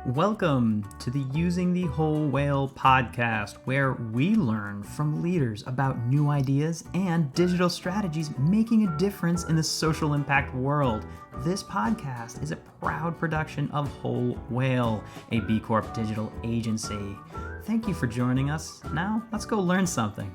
Welcome to the Using the Whole Whale podcast, where we learn from leaders about new ideas and digital strategies making a difference in the social impact world. This podcast is a proud production of Whole Whale, a B Corp digital agency. Thank you for joining us. Now, let's go learn something.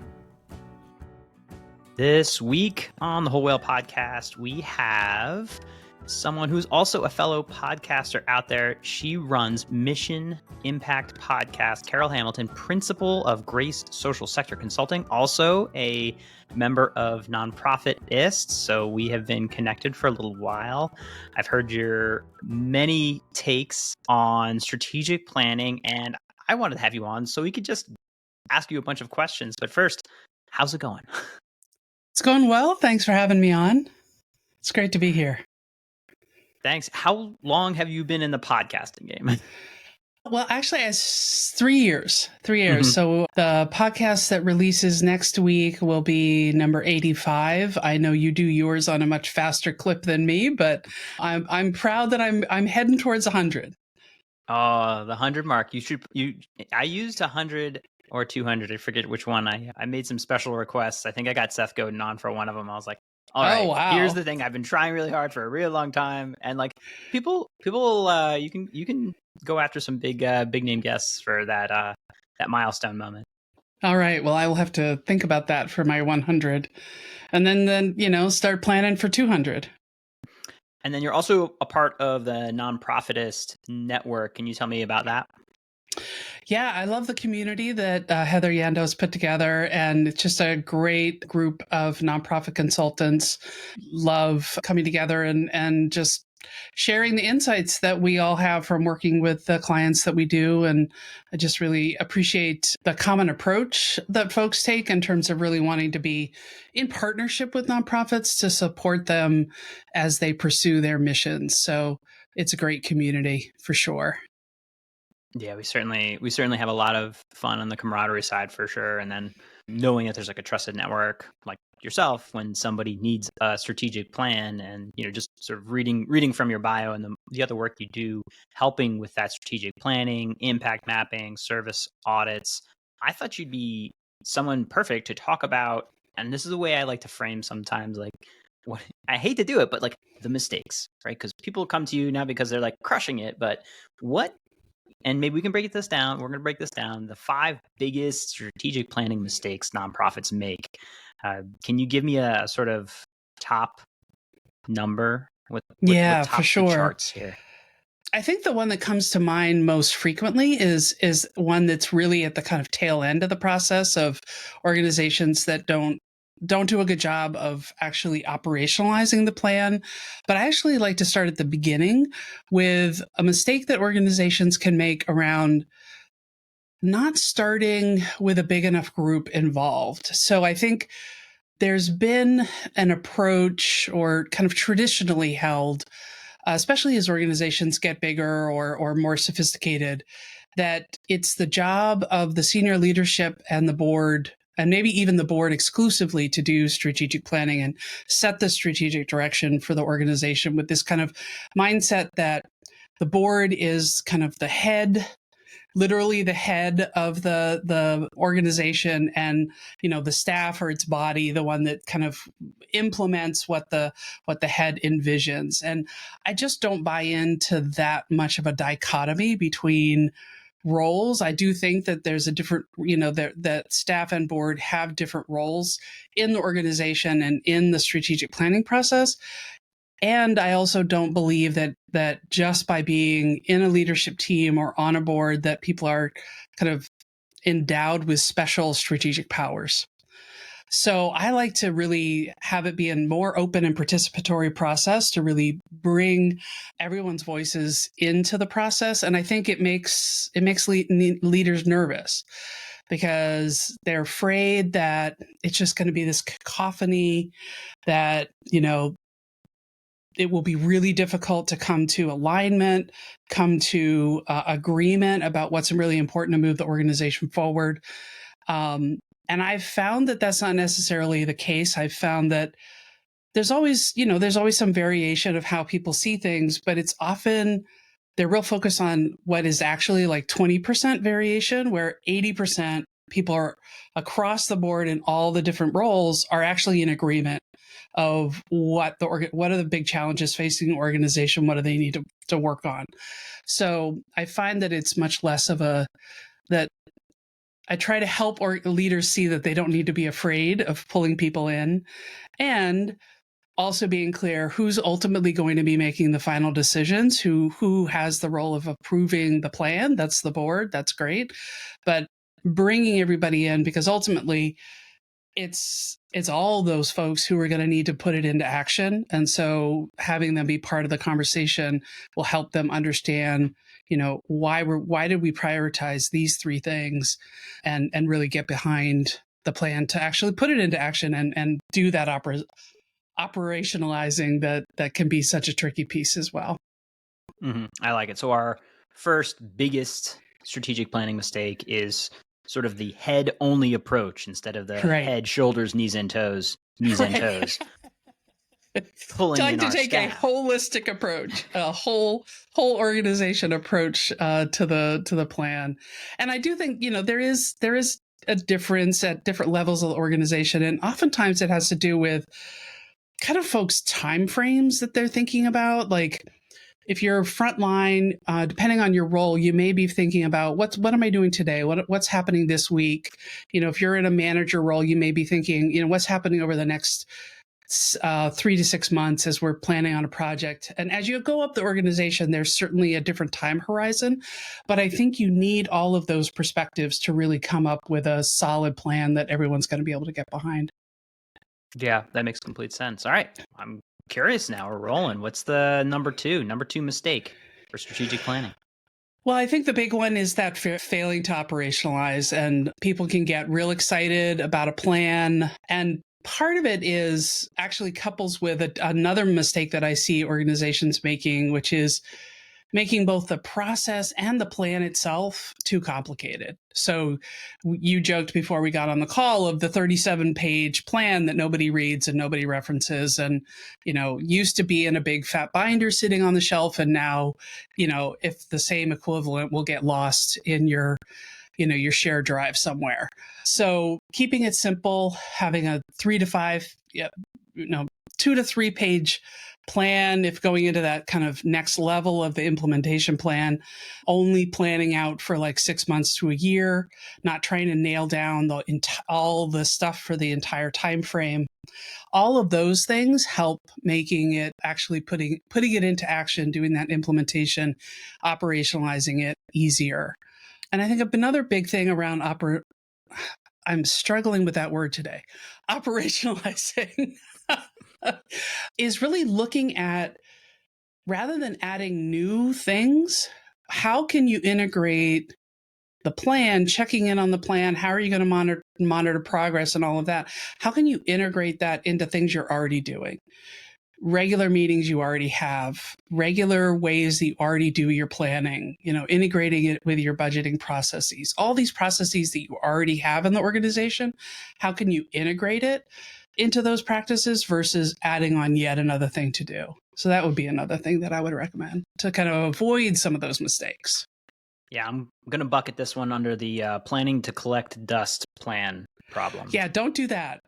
This week on the Whole Whale podcast, we have someone who's also a fellow podcaster out there. She runs Mission Impact Podcast. Carol Hamilton, principal of Grace Social Sector Consulting, also a member of Nonprofitist. So we have been connected for a little while. I've heard your many takes on strategic planning, and I wanted to have you on so we could just ask you a bunch of questions. But first, how's it going? It's going well. Thanks for having me on. It's great to be here. Thanks. How long have you been in the podcasting game? Well, actually, it's 3 years. 3 years. So the podcast that releases next week will be number 85. I know you do yours on a much faster clip than me, but I'm proud that I'm heading towards 100. Oh, the 100 mark. I used 100 or 200. I forget which one. I made some special requests. I think I got Seth Godin on for one of them. I was like, all right, wow. Here's the thing. I've been trying really hard for a really long time. And like people, you can go after some big name guests for that milestone moment. All right. Well, I will have to think about that for my 100 and then, start planning for 200. And then you're also a part of the Nonprofitist network. Can you tell me about that? Yeah, I love the community that Heather Yando's put together, and it's just a great group of nonprofit consultants. Love coming together and just sharing the insights that we all have from working with the clients that we do. And I just really appreciate the common approach that folks take in terms of really wanting to be in partnership with nonprofits to support them as they pursue their missions. So it's a great community for sure. Yeah, we certainly have a lot of fun on the camaraderie side for sure. And then knowing that there's like a trusted network like yourself when somebody needs a strategic plan, and just sort of reading from your bio and the other work you do, helping with that strategic planning, impact mapping, service audits. I thought you'd be someone perfect to talk about, and this is the way I like to frame sometimes, like what I hate to do it, but like the mistakes, right? Because people come to you now because they're like crushing it, but and maybe we can break this down. We're going to break this down. The 5 biggest strategic planning mistakes nonprofits make. Can you give me a sort of top number with top for sure. charts here? I think the one that comes to mind most frequently is one that's really at the kind of tail end of the process of organizations that don't do a good job of actually operationalizing the plan. But I actually like to start at the beginning with a mistake that organizations can make around not starting with a big enough group involved. So I think there's been an approach, or kind of traditionally held, especially as organizations get bigger or more sophisticated, that it's the job of the senior leadership and the board, and maybe even the board exclusively, to do strategic planning and set the strategic direction for the organization, with this kind of mindset that the board is kind of the head, literally the head of the organization, and the staff or its body, the one that kind of implements what the head envisions. And I just don't buy into that much of a dichotomy between roles. I do think that there's a different, that staff and board have different roles in the organization and in the strategic planning process. And I also don't believe that just by being in a leadership team or on a board that people are kind of endowed with special strategic powers. So I like to really have it be a more open and participatory process to really bring everyone's voices into the process. And I think it makes leaders nervous, because they're afraid that it's just going to be this cacophony, that, it will be really difficult to come to alignment, come to agreement about what's really important to move the organization forward. And I've found that that's not necessarily the case. I've found that there's always some variation of how people see things, but it's often they're real focused on what is actually like 20% variation, where 80% people are across the board in all the different roles are actually in agreement of what are the big challenges facing the organization, what do they need to work on. So I find that it's much less of that I try to help leaders see that they don't need to be afraid of pulling people in, and also being clear who's ultimately going to be making the final decisions, who has the role of approving the plan. That's the board. That's great. But bringing everybody in, because ultimately it's all those folks who are going to need to put it into action. And so having them be part of the conversation will help them understand, why did we prioritize these three things, and really get behind the plan to actually put it into action and do that operationalizing that can be such a tricky piece as well. I like it. So our first biggest strategic planning mistake is sort of the head only approach instead of the head, shoulders, knees and toes, and toes. Pulling Time in to take staff. A holistic approach, a whole organization approach to the plan. And I do think there is a difference at different levels of the organization, and oftentimes it has to do with kind of folks' time frames that they're thinking about. Like, if you're frontline, depending on your role, you may be thinking about what am I doing today? What's happening this week? If you're in a manager role, you may be thinking, what's happening over the next 3 to 6 months as we're planning on a project. And as you go up the organization, there's certainly a different time horizon. But I think you need all of those perspectives to really come up with a solid plan that everyone's going to be able to get behind. Yeah, that makes complete sense. All right. I'm curious now. We're rolling. What's the number two mistake for strategic planning? Well, I think the big one is that failing to operationalize, and people can get real excited about a plan. And part of it is actually couples with another mistake that I see organizations making, which is making both the process and the plan itself too complicated. So you joked before we got on the call of the 37-page plan that nobody reads and nobody references, and used to be in a big fat binder sitting on the shelf, and now if the same equivalent will get lost in your shared drive somewhere. So keeping it simple, having a 2 to 3 page plan, if going into that kind of next level of the implementation plan, only planning out for like 6 months to a year, not trying to nail down all the stuff for the entire time frame. All of those things help making it actually putting it into action, doing that implementation, operationalizing it easier. And I think another big thing around I'm struggling with that word today, operationalizing, is really looking at, rather than adding new things, how can you integrate the plan, checking in on the plan? How are you going to monitor progress and all of that? How can you integrate that into things you're already doing? Regular meetings you already have, regular ways that you already do your planning, integrating it with your budgeting processes, all these processes that you already have in the organization. How can you integrate it into those practices versus adding on yet another thing to do? So that would be another thing that I would recommend to kind of avoid some of those mistakes. Yeah, I'm going to bucket this one under the planning to collect dust plan problem. Yeah, don't do that.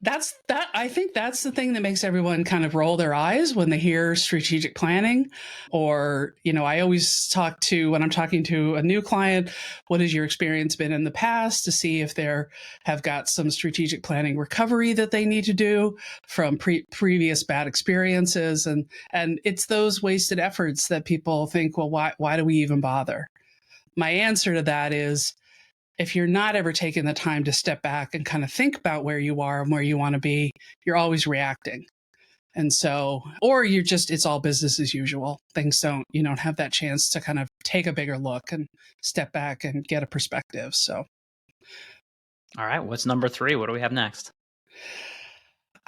I think that's the thing that makes everyone kind of roll their eyes when they hear strategic planning. Or, I always when I'm talking to a new client, what has your experience been in the past, to see if they have got some strategic planning recovery that they need to do from previous bad experiences. And it's those wasted efforts that people think, well, why do we even bother? My answer to that is, if you're not ever taking the time to step back and kind of think about where you are and where you want to be, you're always reacting. And so, or it's all business as usual. You don't have that chance to kind of take a bigger look and step back and get a perspective. So, all right, what's number 3? What do we have next?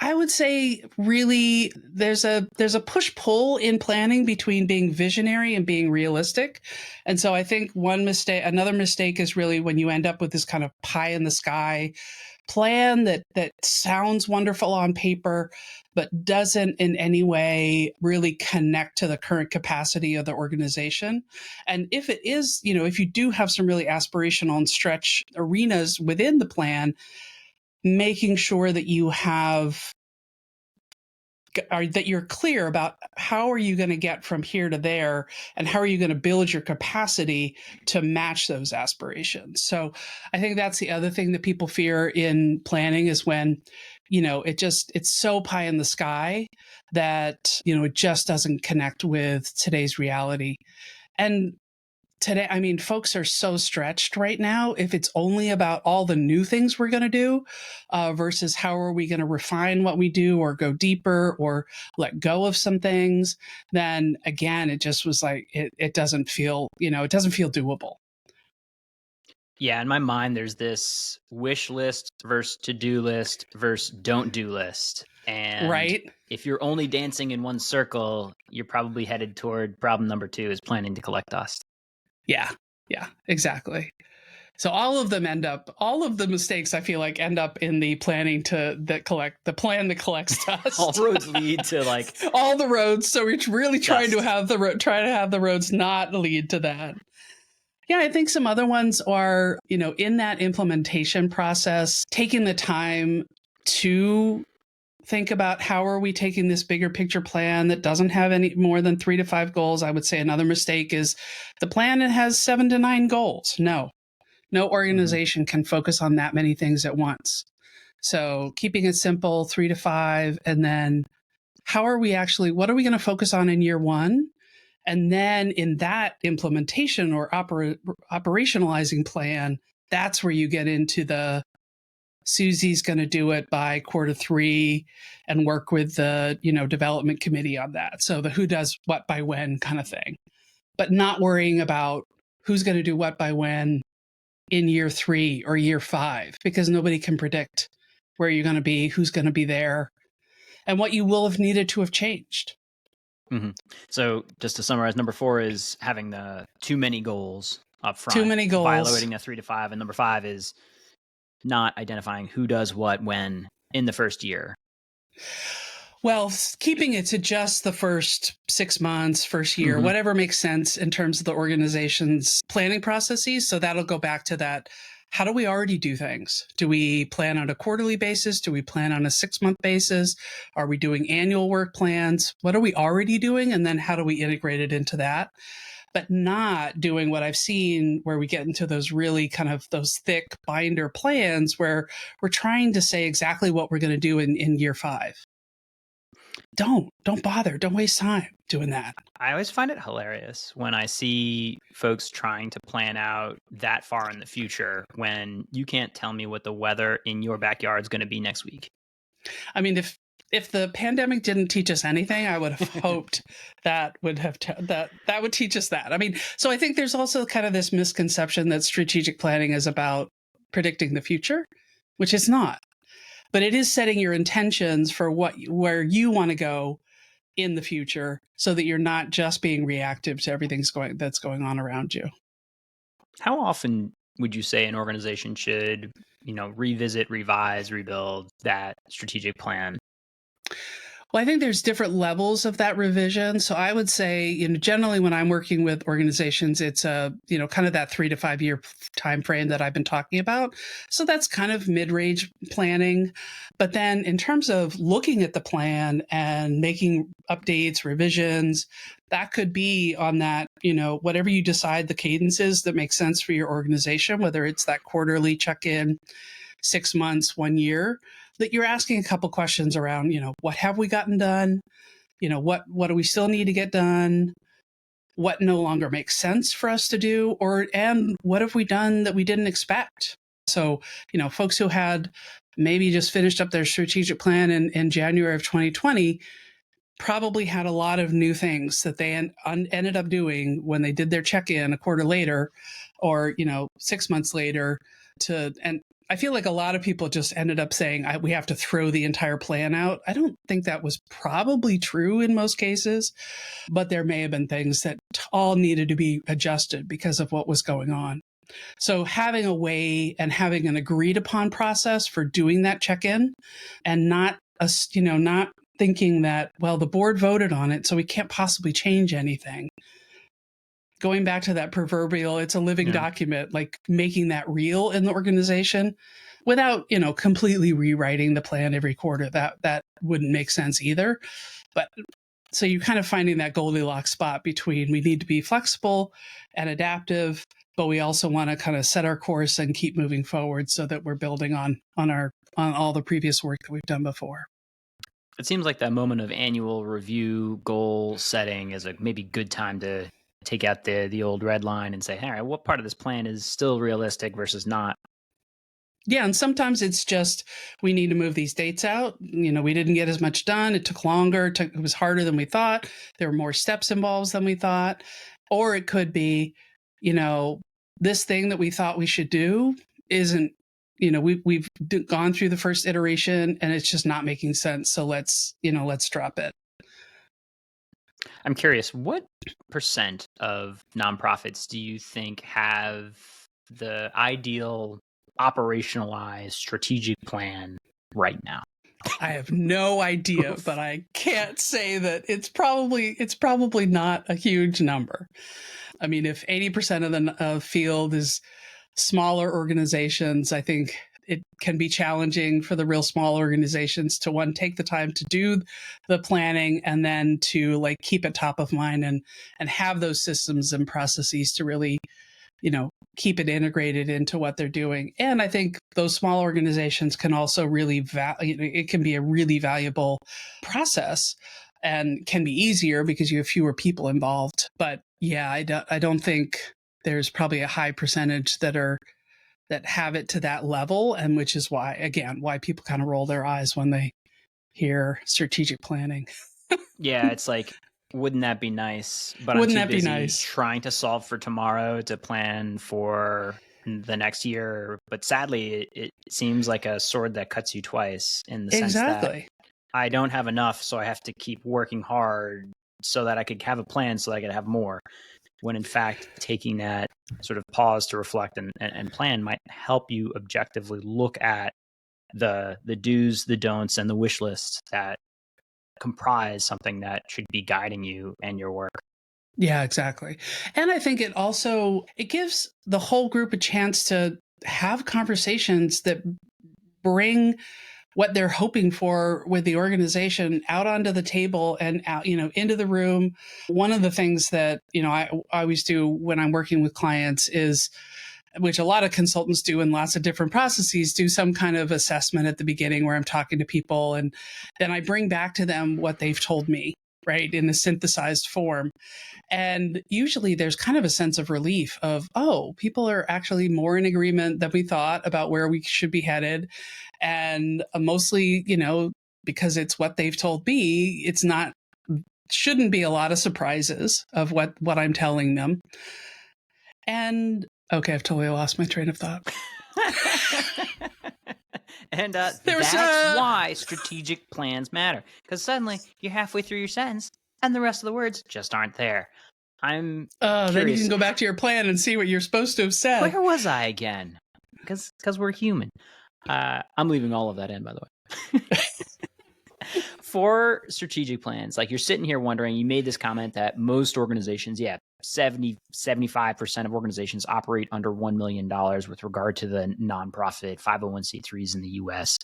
I would say really there's a push-pull in planning between being visionary and being realistic. And so I think another mistake is really when you end up with this kind of pie in the sky plan that sounds wonderful on paper, but doesn't in any way really connect to the current capacity of the organization. And if it is, if you do have some really aspirational and stretch arenas within the plan, making sure that you have that you're clear about how are you going to get from here to there, and how are you going to build your capacity to match those aspirations. So I think that's the other thing that people fear in planning is when, it's so pie in the sky that, it just doesn't connect with today's reality. And today, I mean, folks are so stretched right now. If it's only about all the new things we're going to do versus how are we going to refine what we do or go deeper or let go of some things, then again, it just was like, it doesn't feel, it doesn't feel doable. Yeah, in my mind, there's this wish list versus to-do list versus don't do list. And right. If you're only dancing in one circle, you're probably headed toward problem number 2 is planning to collect dust. Yeah, exactly. So all of the mistakes I feel like end up in the plan that collects dust. All roads lead to like all the roads. So we're really trying to have the roads not lead to that. Yeah, I think some other ones are, in that implementation process, taking the time to think about how are we taking this bigger picture plan that doesn't have any more than 3 to 5 goals. I would say another mistake is the plan that has 7 to 9 goals. No organization can focus on that many things at once. So keeping it simple, 3 to 5, and then what are we going to focus on in year 1? And then in that implementation or operationalizing plan, that's where you get into the Susie's going to do it by quarter 3 and work with the, development committee on that. So the who does what by when kind of thing, but not worrying about who's going to do what by when in year 3 or year 5, because nobody can predict where you're going to be, who's going to be there, and what you will have needed to have changed. Mm-hmm. So just to summarize, number 4 is having the too many goals up front. Too many goals. Violating a 3 to 5. And number 5 is not identifying who does what when in the first year. Well, keeping it to just the first 6 months, first year, whatever makes sense in terms of the organization's planning processes. So that'll go back to that. How do we already do things? Do we plan on a quarterly basis? Do we plan on a 6-month basis? Are we doing annual work plans? What are we already doing? And then how do we integrate it into that? But not doing what I've seen where we get into those really kind of those thick binder plans where we're trying to say exactly what we're going to do in year 5. Don't bother. Don't waste time doing that. I always find it hilarious when I see folks trying to plan out that far in the future when you can't tell me what the weather in your backyard is going to be next week. I mean, if the pandemic didn't teach us anything, I would have hoped that would have that would teach us that. I mean, so I think there's also kind of this misconception that strategic planning is about predicting the future, which it's not. But it is setting your intentions for where you want to go in the future so that you're not just being reactive to everything that's going on around you. How often would you say an organization should, revisit, revise, rebuild that strategic plan? Well, I think there's different levels of that revision. So I would say, generally when I'm working with organizations, it's kind of that 3 to 5 year time frame that I've been talking about. So that's kind of mid-range planning. But then in terms of looking at the plan and making updates, revisions, that could be on that, whatever you decide the cadence is that makes sense for your organization, whether it's that quarterly check-in, 6 months, 1 year, that you're asking a couple questions around, what have we gotten done? What do we still need to get done? What no longer makes sense for us to do? And what have we done that we didn't expect? So, folks who had maybe just finished up their strategic plan in January of 2020 probably had a lot of new things that they ended up doing when they did their check-in a quarter later or, 6 months later and I feel like a lot of people just ended up saying, we have to throw the entire plan out. I don't think that was probably true in most cases, but there may have been things that all needed to be adjusted because of what was going on. So having a way and having an agreed upon process for doing that check-in, and not us, not thinking that, well, the board voted on it, so we can't possibly change anything. Going back to that proverbial, it's a living document, like making that real in the organization without, completely rewriting the plan every quarter. That wouldn't make sense either. But so you're kind of finding that Goldilocks spot between, we need to be flexible and adaptive, but we also want to kind of set our course and keep moving forward so that we're building on all the previous work that we've done before. It seems like that moment of annual review goal setting is a maybe good time to take out the old red line and say, all right, what part of this plan is still realistic versus not? Yeah, and sometimes it's just, we need to move these dates out. We didn't get as much done. It took longer. It was harder than we thought. There were more steps involved than we thought. Or it could be, this thing that we thought we should do isn't, we've gone through the first iteration and it's just not making sense. So let's drop it. I'm curious, what percent of nonprofits do you think have the ideal operationalized strategic plan right now? I have no idea, but I can't say that it's probably not a huge number. I mean, if 80% of the field is smaller organizations, I think it can be challenging for the real small organizations to take the time to do the planning and then to keep it top of mind and have those systems and processes to really, keep it integrated into what they're doing. And I think those small organizations can also really it can be a really valuable process and can be easier because you have fewer people involved. But yeah, I don't think there's probably a high percentage that have it to that level, and which is why people kind of roll their eyes when they hear strategic planning. Yeah, it's like, wouldn't that be nice? But Wouldn't I'm that too be busy nice? trying to solve for tomorrow to plan for the next year. But sadly, it seems like a sword that cuts you twice, in the sense that I don't have enough, so I have to keep working hard so that I could have a plan so that I could have more. When in fact, taking that sort of pause to reflect and plan might help you objectively look at the do's, the don'ts, and the wish list that comprise something that should be guiding you and your work. Yeah, exactly. And I think it gives the whole group a chance to have conversations that bring what they're hoping for with the organization out onto the table and out, into the room. One of the things that, I always do when I'm working with clients is, which a lot of consultants do in lots of different processes, do some kind of assessment at the beginning where I'm talking to people, and then I bring back to them what they've told me, right, in a synthesized form. And usually there's kind of a sense of relief of, oh, people are actually more in agreement than we thought about where we should be headed. And mostly, because it's what they've told me, shouldn't be a lot of surprises of what I'm telling them. And okay, I've totally lost my train of thought. And that's why strategic plans matter, because suddenly you're halfway through your sentence and the rest of the words just aren't there. I'm curious. Then you can go back to your plan and see what you're supposed to have said. Where was I again? Because we're human. I'm leaving all of that in, by the way. For strategic plans, like, you're sitting here wondering, you made this comment that most organizations, 75% of organizations operate under $1 million with regard to the nonprofit 501c3s in the US.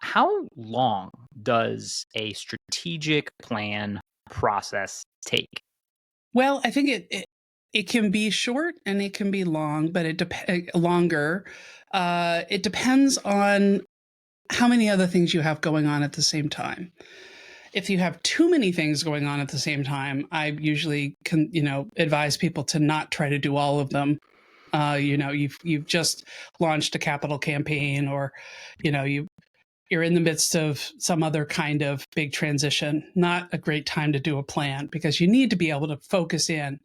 How long does a strategic plan process take? Well, I think it can be short and it can be long, but longer. It depends on how many other things you have going on at the same time. If you have too many things going on at the same time, I usually can, advise people to not try to do all of them. You've just launched a capital campaign, or, you're in the midst of some other kind of big transition. Not a great time to do a plan, because you need to be able to focus in.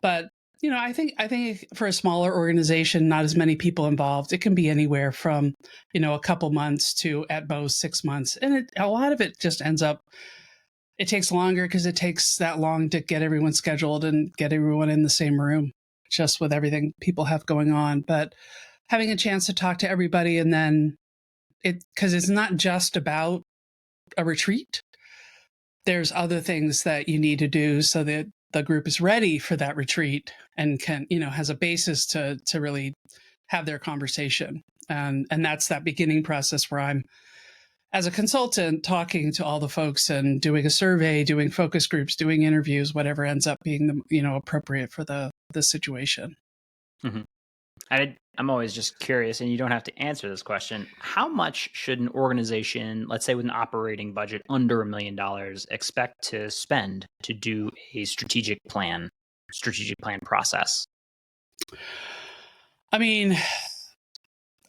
But I think for a smaller organization, not as many people involved, it can be anywhere from, a couple months to at most 6 months. And a lot of it just ends up, it takes longer because it takes that long to get everyone scheduled and get everyone in the same room. just with everything people have going on. But having a chance to talk to everybody, and then because it's not just about a retreat. There's other things that you need to do so that the group is ready for that retreat and can, has a basis to really have their conversation. And that's that beginning process where I'm, as a consultant, talking to all the folks and doing a survey, doing focus groups, doing interviews, whatever ends up being appropriate for the situation. Mm-hmm. I'm always just curious, and you don't have to answer this question. How much should an organization, let's say with an operating budget under $1 million, expect to spend to do a strategic plan process? I mean,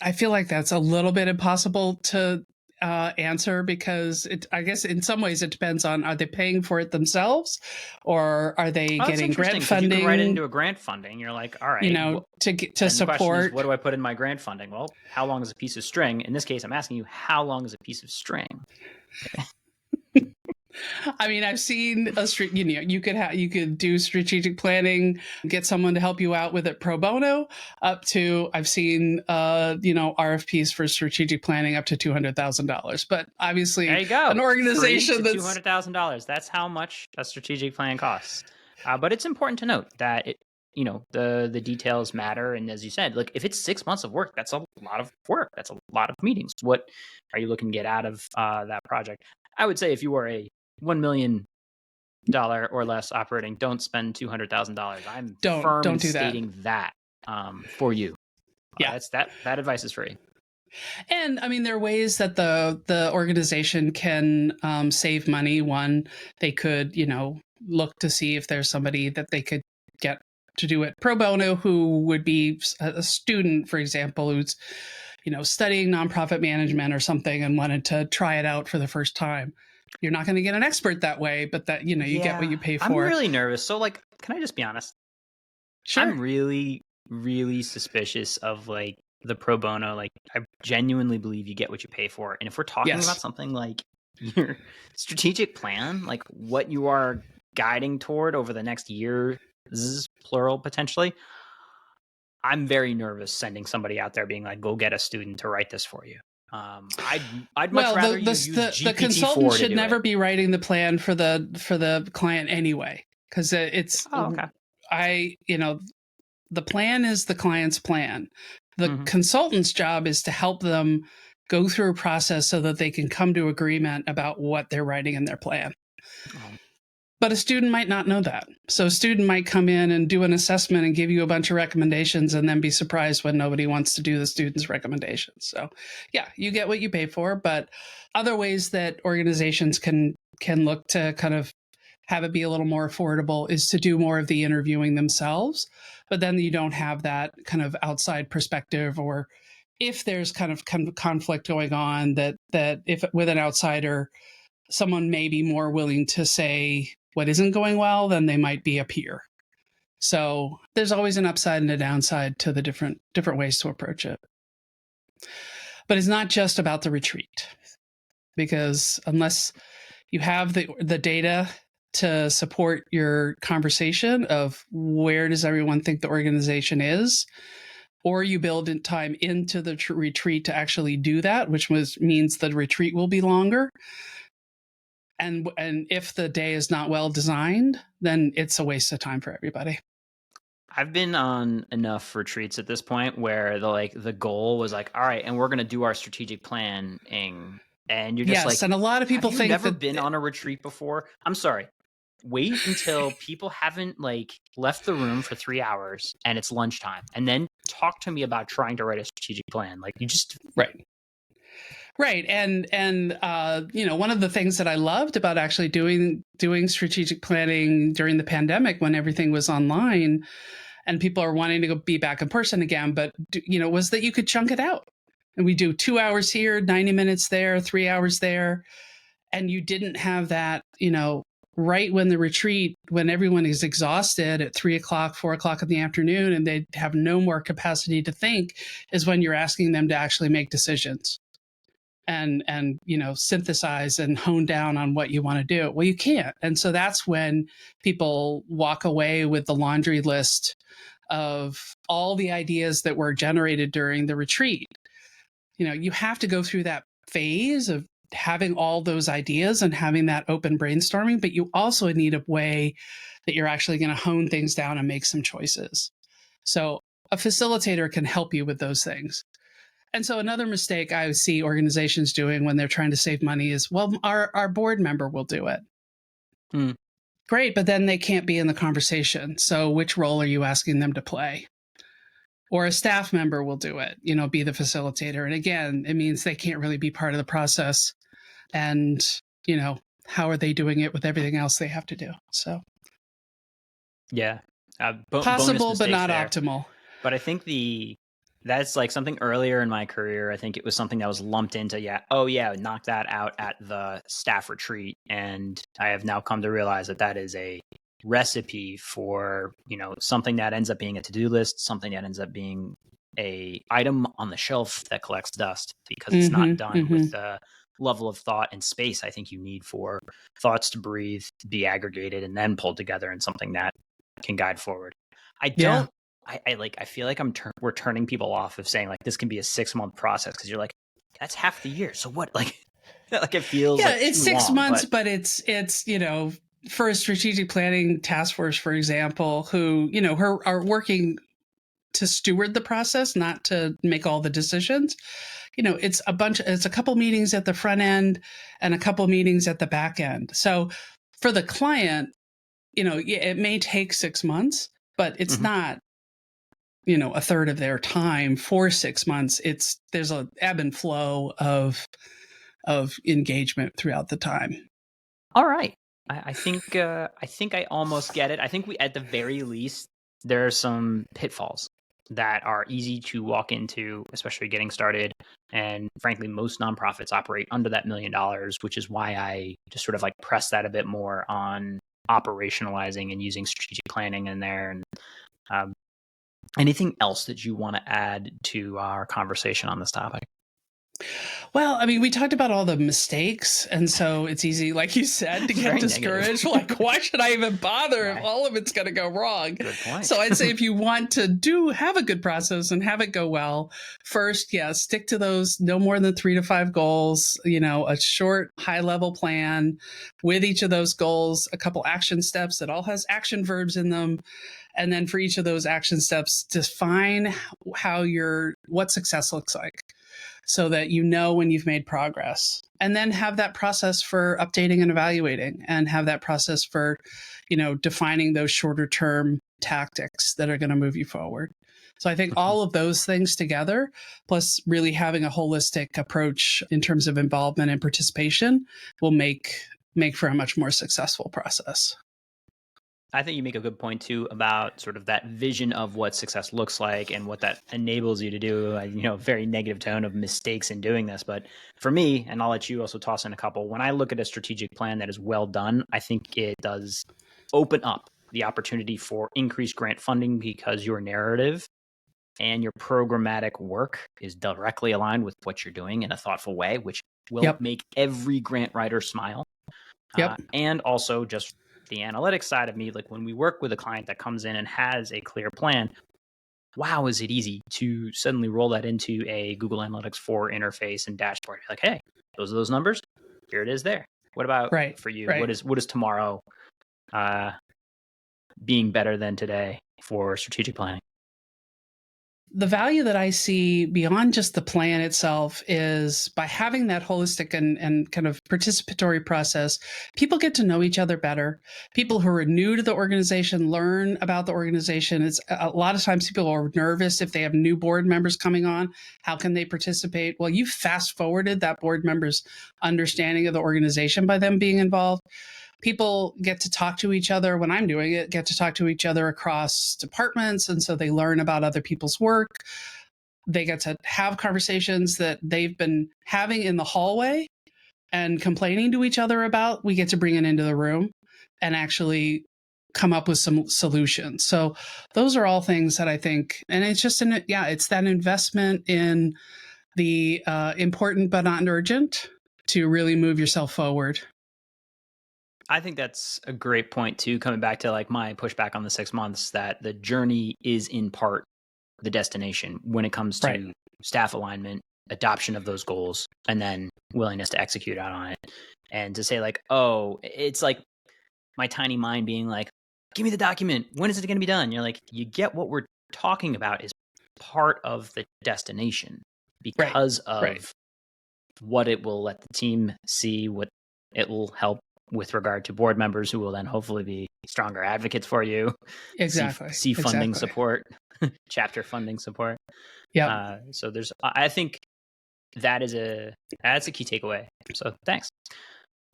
I feel like that's a little bit impossible to answer, because I guess in some ways it depends on, are they paying for it themselves, or are they getting grant funding? You can write it into a grant funding. You're like, all right, to support. What do I put in my grant funding? Well, how long is a piece of string? In this case, I'm asking you, how long is a piece of string? I mean, I've seen you could do strategic planning, get someone to help you out with it pro bono, up to, I've seen RFPs for strategic planning up to $200,000. But obviously, there you go. An organization that's $200,000. That's how much a strategic plan costs. But it's important to note that the details matter. And as you said, like if it's 6 months of work, that's a lot of work. That's a lot of meetings. What are you looking to get out of that project? I would say if you are a $1 million or less operating, don't spend $200,000. I'm firm in stating that for you. Yeah, that's that advice is free. And I mean, there are ways that the organization can save money. One, they could look to see if there's somebody that they could get to do it pro bono, who would be a student, for example, who's studying nonprofit management or something and wanted to try it out for the first time. You're not going to get an expert that way, but that you get what you pay for. I'm really nervous. So, like, can I just be honest? Sure. I'm really, really suspicious of like the pro bono. Like, I genuinely believe you get what you pay for. And if we're talking about something like your strategic plan, like what you are guiding toward over the next year, plural potentially, I'm very nervous sending somebody out there being like, go get a student to write this for you. I'd much rather you use GPT-4 the consultant should never it. be writing the plan for the client anyway, because it's the plan is the client's plan. The consultant's job is to help them go through a process so that they can come to agreement about what they're writing in their plan. But a student might not know that. So a student might come in and do an assessment and give you a bunch of recommendations and then be surprised when nobody wants to do the student's recommendations. So yeah, you get what you pay for, but other ways that organizations can look to kind of have it be a little more affordable is to do more of the interviewing themselves. But then you don't have that kind of outside perspective, or if there's kind of conflict going on, that if with an outsider, someone may be more willing to say what isn't going well than they might be a peer. So there's always an upside and a downside to the different ways to approach it. But it's not just about the retreat, because unless you have the data to support your conversation of where does everyone think the organization is, or you build in time into the retreat to actually do that, which means the retreat will be longer. And if the day is not well designed, then it's a waste of time for everybody. I've been on enough retreats at this point where the goal was like, all right, and we're going to do our strategic planning. And you're just like, and a lot of people think you've never been on a retreat before. I'm sorry. Wait until people haven't left the room for 3 hours and it's lunchtime, and then talk to me about trying to write a strategic plan. Like, you just Right. And one of the things that I loved about actually doing strategic planning during the pandemic, when everything was online and people are wanting to go be back in person again, but was that you could chunk it out. And we do 2 hours here, 90 minutes there, 3 hours there. And you didn't have that, right when the retreat, when everyone is exhausted at 3 o'clock, 4 o'clock in the afternoon, and they have no more capacity to think, is when you're asking them to actually make decisions. and synthesize and hone down on what you want to do. Well, you can't. And so that's when people walk away with the laundry list of all the ideas that were generated during the retreat. You have to go through that phase of having all those ideas and having that open brainstorming, but you also need a way that you're actually going to hone things down and make some choices. So a facilitator can help you with those things. And so another mistake I see organizations doing when they're trying to save money is, well, our board member will do it. Hmm. Great, but then they can't be in the conversation. So which role are you asking them to play? Or a staff member will do it, be the facilitator. And again, it means they can't really be part of the process. And, how are they doing it with everything else they have to do? So Yeah. Bonus possible, but mistakes not there. optimal. But I think that's like something earlier in my career. I think it was something that was lumped into, knock that out at the staff retreat. And I have now come to realize that is a recipe for, something that ends up being a to-do list, something that ends up being a item on the shelf that collects dust because it's not done with the level of thought and space I think you need for thoughts to breathe, to be aggregated, and then pulled together in something that can guide forward. I feel like we're turning people off of saying like this can be a 6-month process because you're like, that's half the year. So what? Like it feels like it's too 6 long, months, but it's for a strategic planning task force, for example, who are working to steward the process, not to make all the decisions. It's a couple meetings at the front end and a couple meetings at the back end. So for the client, it may take 6 months, but it's not a third of their time for 6 months. There's a ebb and flow of engagement throughout the time. All right. I think I almost get it. I think at the very least, there are some pitfalls that are easy to walk into, especially getting started. And frankly, most nonprofits operate under that $1 million, which is why I just sort of like press that a bit more on operationalizing and using strategic planning in there. And anything else that you want to add to our conversation on this topic? Well, I mean, we talked about all the mistakes, and so it's easy, like you said, to get discouraged. Like, why should I even bother if all of it's going to go wrong? Good point. So I'd say if you want to have a good process and have it go well, first, stick to those no more than 3 to 5 goals, a short, high-level plan with each of those goals, a couple action steps that all has action verbs in them. And then for each of those action steps, define what success looks like, so that when you've made progress, and then have that process for updating and evaluating, and have that process for, defining those shorter term tactics that are going to move you forward. So I think all of those things together, plus really having a holistic approach in terms of involvement and participation, will make for a much more successful process. I think you make a good point too about sort of that vision of what success looks like and what that enables you to do. Very negative tone of mistakes in doing this. But for me, and I'll let you also toss in a couple, when I look at a strategic plan that is well done, I think it does open up the opportunity for increased grant funding because your narrative and your programmatic work is directly aligned with what you're doing in a thoughtful way, which will make every grant writer smile. And also just the analytics side of me, like when we work with a client that comes in and has a clear plan, wow, is it easy to suddenly roll that into a Google Analytics 4 interface and dashboard? Like, hey, those are those numbers. Here it is there. What about for you? What is tomorrow being better than today for strategic planning? The value that I see beyond just the plan itself is by having that holistic and kind of participatory process, people get to know each other better. People who are new to the organization learn about the organization. It's a lot of times people are nervous if they have new board members coming on. How can they participate? Well, you fast forwarded that board member's understanding of the organization by them being involved. People get to talk to each other when I'm doing it, get to talk to each other across departments. And so they learn about other people's work. They get to have conversations that they've been having in the hallway and complaining to each other about. We get to bring it into the room and actually come up with some solutions. So those are all things that I think, and it's just, it's that investment in the important but not urgent to really move yourself forward. I think that's a great point too, coming back to like my pushback on the 6 months, that the journey is in part the destination when it comes to staff alignment, adoption of those goals, and then willingness to execute out on it. And to say like, oh, it's like my tiny mind being like, give me the document. When is it going to be done? You're like, you get what we're talking about is part of the destination because of what it will let the team see, what it will help with regard to board members who will then hopefully be stronger advocates for you. Exactly. See funding support, chapter funding support. Yeah. So I think that's a key takeaway. So thanks.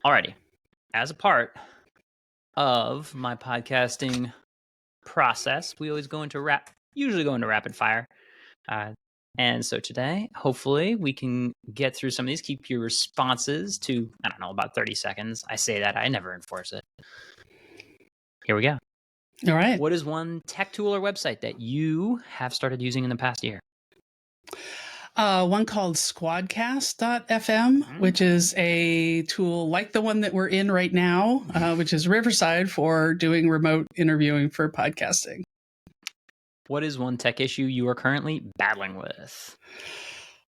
Alrighty. As a part of my podcasting process, we always usually go into rapid fire. And so today, hopefully, we can get through some of these. Keep your responses to, I don't know, about 30 seconds. I say that. I never enforce it. Here we go. All right. What is one tech tool or website that you have started using in the past year? One called squadcast.fm, which is a tool like the one that we're in right now, which is Riverside for doing remote interviewing for podcasting. What is one tech issue you are currently battling with?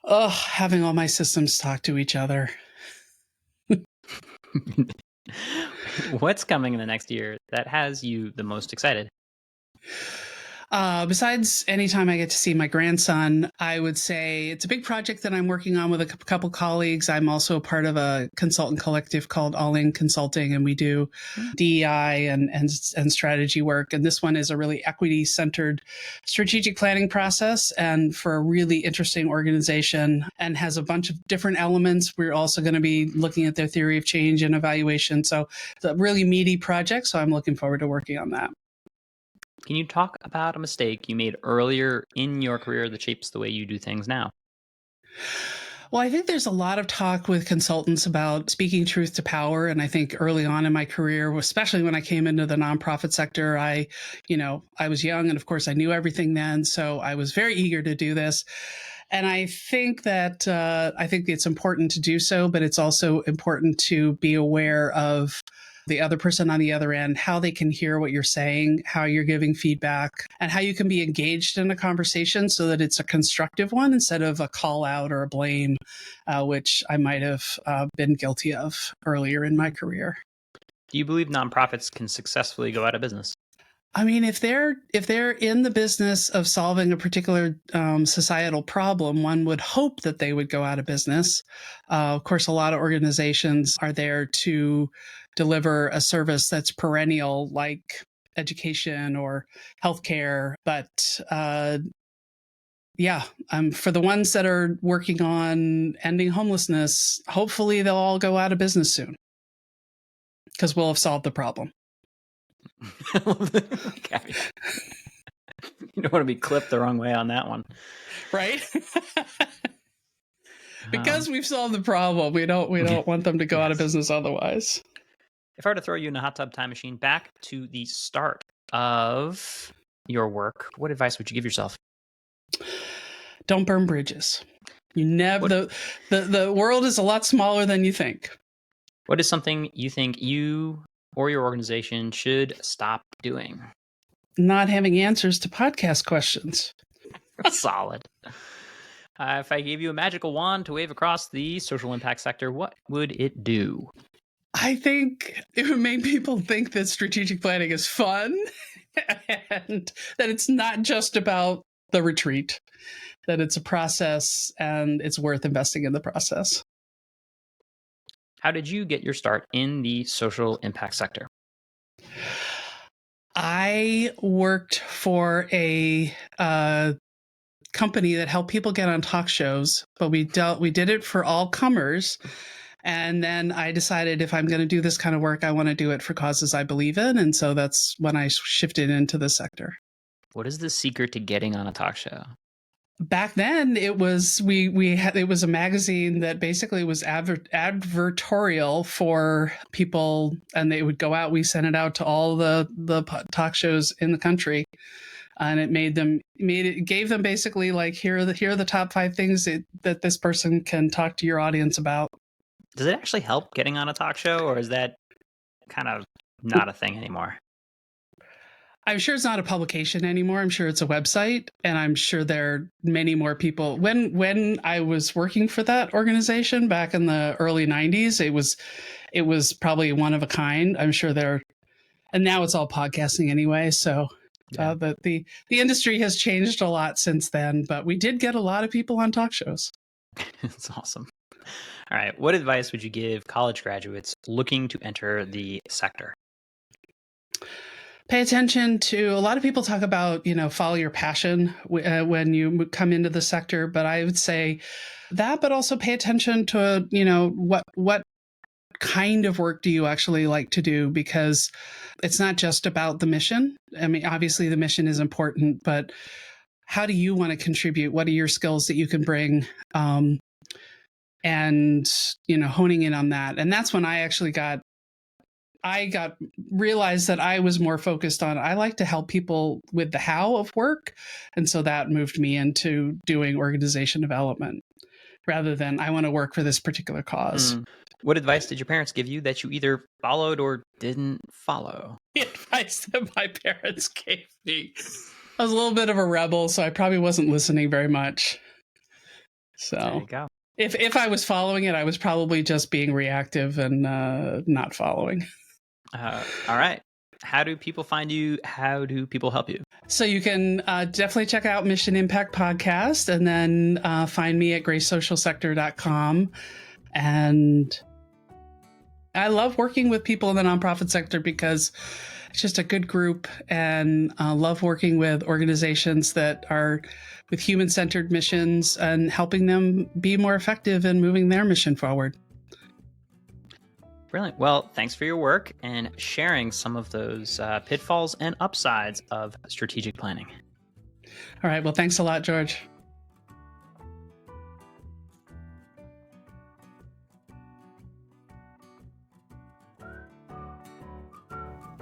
Oh, having all my systems talk to each other. What's coming in the next year that has you the most excited? Besides anytime I get to see my grandson, I would say it's a big project that I'm working on with a couple colleagues. I'm also a part of a consultant collective called All In Consulting, and we do DEI and strategy work. And this one is a really equity-centered strategic planning process, and for a really interesting organization, and has a bunch of different elements. We're also going to be looking at their theory of change and evaluation. So it's a really meaty project, so I'm looking forward to working on that. Can you talk about a mistake you made earlier in your career that shapes the way you do things now? Well, I think there's a lot of talk with consultants about speaking truth to power. And I think early on in my career, especially when I came into the nonprofit sector, I was young and of course I knew everything then. So I was very eager to do this. And I think that it's important to do so, but it's also important to be aware of the other person on the other end, how they can hear what you're saying, how you're giving feedback, and how you can be engaged in a conversation so that it's a constructive one instead of a call out or a blame, which I might have been guilty of earlier in my career. Do you believe nonprofits can successfully go out of business? I mean, if they're in the business of solving a particular societal problem, one would hope that they would go out of business. Of course, a lot of organizations are there to deliver a service that's perennial, like education or healthcare. But for the ones that are working on ending homelessness, hopefully they'll all go out of business soon because we'll have solved the problem. Okay. You don't want to be clipped the wrong way on that one, right? Because we've solved the problem, we don't want them to go out of business otherwise. If I were to throw you in a hot tub time machine back to the start of your work, what advice would you give yourself? Don't burn bridges. You never. The world is a lot smaller than you think. What is something you think you or your organization should stop doing? Not having answers to podcast questions. Solid. If I gave you a magical wand to wave across the social impact sector, what would it do? I think it would make people think that strategic planning is fun and that it's not just about the retreat, that it's a process and it's worth investing in the process. How did you get your start in the social impact sector? I worked for a company that helped people get on talk shows, but we did it for all comers. And then I decided if I'm going to do this kind of work, I want to do it for causes I believe in. And so that's when I shifted into the sector. What is the secret to getting on a talk show? Back then, it was it was a magazine that basically was advertorial for people, and they would go out. We sent it out to all the talk shows in the country. and it gave them basically like, here are the top 5 things that this person can talk to your audience about. Does it actually help getting on a talk show, or is that kind of not a thing anymore? I'm sure it's not a publication anymore. I'm sure it's a website, and I'm sure there are many more people. When I was working for that organization back in the early 90s, it was probably one of a kind. I'm sure and now it's all podcasting anyway. So Yeah. the industry has changed a lot since then, but we did get a lot of people on talk shows. It's awesome. All right. What advice would you give college graduates looking to enter the sector? Pay attention to, a lot of people talk about, follow your passion when you come into the sector, but I would say that, but also pay attention to, what kind of work do you actually like to do? Because it's not just about the mission. I mean, obviously the mission is important, but how do you want to contribute? What are your skills that you can bring? And, honing in on that. And that's when I actually realized that I was more focused on, I like to help people with the how of work. And so that moved me into doing organization development rather than I want to work for this particular cause. What advice did your parents give you that you either followed or didn't follow? The advice that my parents gave me. I was a little bit of a rebel, so I probably wasn't listening very much. So there you go. If I was following it, I was probably just being reactive and not following. All right. How do people find you? How do people help you? So you can definitely check out Mission Impact Podcast, and then find me at graysocialsector.com. And I love working with people in the nonprofit sector because it's just a good group, and love working with organizations that are with human-centered missions and helping them be more effective in moving their mission forward. Brilliant. Well, thanks for your work and sharing some of those pitfalls and upsides of strategic planning. All right. Well, thanks a lot, George.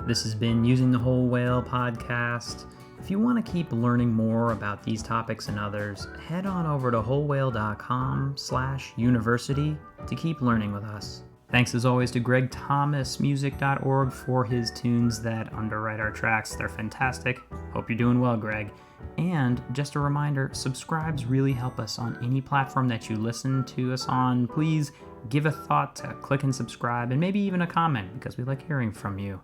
This has been Using the Whole Whale podcast. If you want to keep learning more about these topics and others, head on over to wholewhale.com/university to keep learning with us. Thanks as always to GregThomasMusic.org for his tunes that underwrite our tracks. They're fantastic. Hope you're doing well, Greg. And just a reminder, subscribes really help us on any platform that you listen to us on. Please give a thought to click and subscribe, and maybe even a comment, because we like hearing from you.